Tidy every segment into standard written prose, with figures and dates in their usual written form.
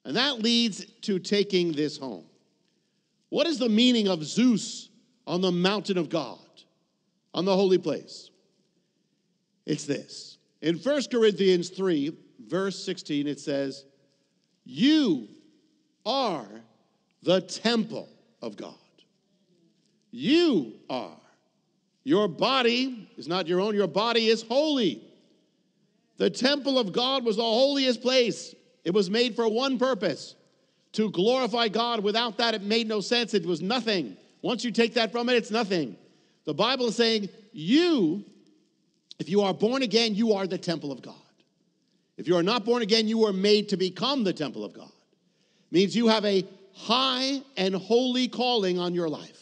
And that leads to taking this home. What is the meaning of Zeus on the mountain of God, on the holy place? It's this. In 1 Corinthians 3, verse 16, it says, you are the temple of God. You are. Your body is not your own. Your body is holy. The temple of God was the holiest place. It was made for one purpose, to glorify God. Without that, it made no sense. It was nothing. Once you take that from it, it's nothing. The Bible is saying, you, if you are born again, you are the temple of God. If you are not born again, you were made to become the temple of God. It means you have a high and holy calling on your life.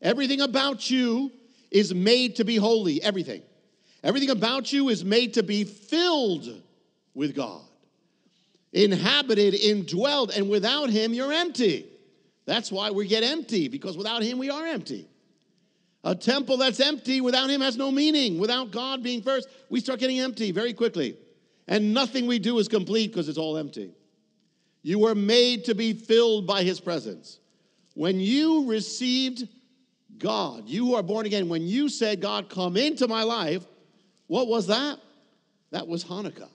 Everything about you is made to be holy. Everything. Everything about you is made to be filled with God. Inhabited, indwelled, and without him, you're empty. That's why we get empty, because without him, we are empty. A temple that's empty without him has no meaning. Without God being first, we start getting empty very quickly. And nothing we do is complete because it's all empty. You were made to be filled by his presence. When you received God, you who are born again, when you said, God, come into my life, what was that? That was Hanukkah.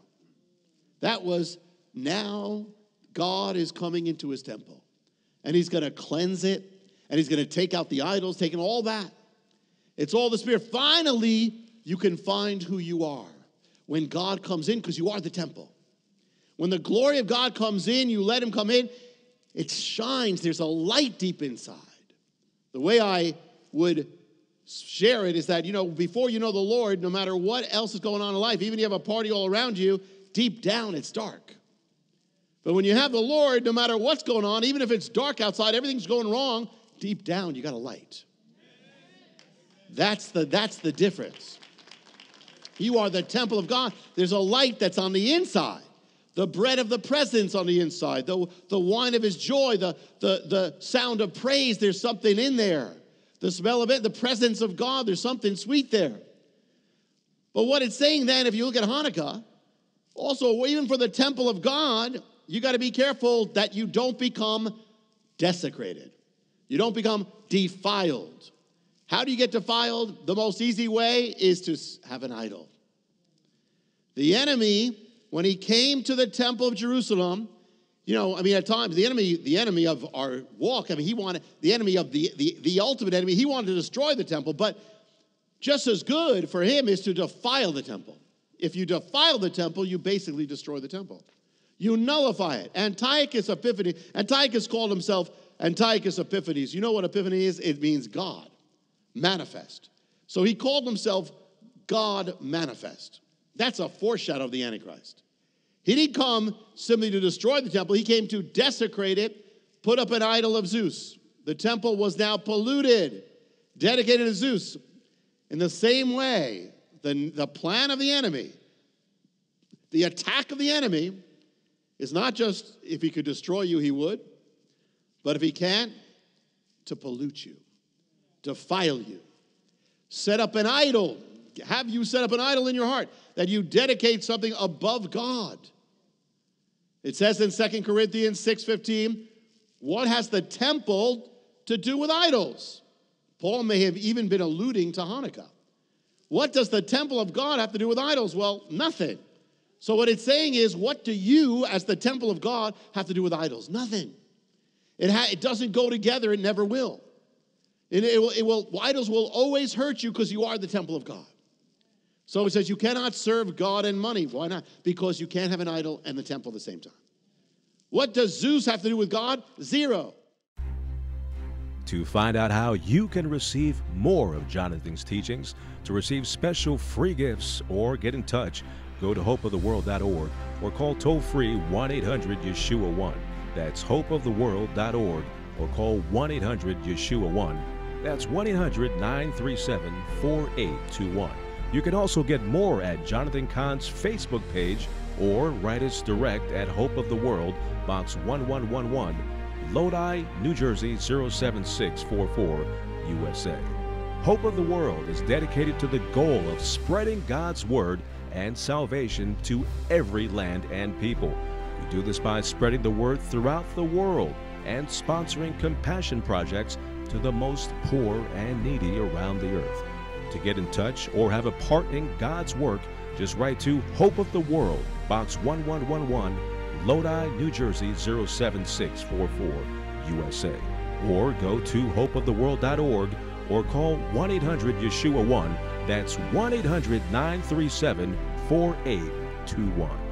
That was now God is coming into his temple. And he's going to cleanse it. And he's going to take out the idols, taking all that. It's all the Spirit. Finally, you can find who you are when God comes in, because you are the temple. When the glory of God comes in, you let him come in, it shines. There's a light deep inside. The way I would share it is that, before you know the Lord, no matter what else is going on in life, even if you have a party all around you, deep down it's dark. But when you have the Lord, no matter what's going on, even if it's dark outside, everything's going wrong, deep down you got a light. That's the difference. You are the temple of God. There's a light that's on the inside. The bread of the presence on the inside. The wine of his joy. The sound of praise. There's something in there. The smell of it. The presence of God. There's something sweet there. But what it's saying then, if you look at Hanukkah, also even for the temple of God, you got to be careful that you don't become desecrated. You don't become defiled. How do you get defiled? The most easy way is to have an idol. The enemy, when he came to the temple of Jerusalem, at times the enemy of our walk, he wanted, the enemy of the ultimate enemy, he wanted to destroy the temple, but just as good for him is to defile the temple. If you defile the temple, you basically destroy the temple. You nullify it. Antiochus called himself Antiochus Epiphanes. You know what epiphany is? It means God. Manifest. So he called himself God manifest. That's a foreshadow of the Antichrist. He didn't come simply to destroy the temple. He came to desecrate it, put up an idol of Zeus. The temple was now polluted, dedicated to Zeus. In the same way, the plan of the enemy, the attack of the enemy, is not just if he could destroy you, he would, but if he can't, to pollute you. Defile you. Set up an idol. Have you set up an idol in your heart that you dedicate something above God? It says in 2 Corinthians 6:15, what has the temple to do with idols? Paul may have even been alluding to Hanukkah. What does the temple of God have to do with idols? Well, nothing. So what it's saying is, what do you, as the temple of God, have to do with idols? Nothing. It doesn't go together. It never will. Idols will always hurt you because you are the temple of God. So it says you cannot serve God and money. Why not? Because you can't have an idol and the temple at the same time. What does Zeus have to do with God? Zero. To find out how you can receive more of Jonathan's teachings, to receive special free gifts, or get in touch, go to hopeoftheworld.org or call toll-free 1-800-YESHUA-1. That's hopeoftheworld.org or call 1-800-YESHUA-1. That's 1-800-937-4821. You can also get more at Jonathan Cahn's Facebook page or write us direct at Hope of the World, Box 1111, Lodi, New Jersey 07644, USA. Hope of the World is dedicated to the goal of spreading God's Word and salvation to every land and people. We do this by spreading the word throughout the world and sponsoring compassion projects to the most poor and needy around the earth. To get in touch or have a part in God's work, just write to Hope of the World, Box 1111, Lodi, New Jersey 07644, USA. Or go to hopeoftheworld.org or call 1-800-YESHUA-1. That's 1-800-937-4821.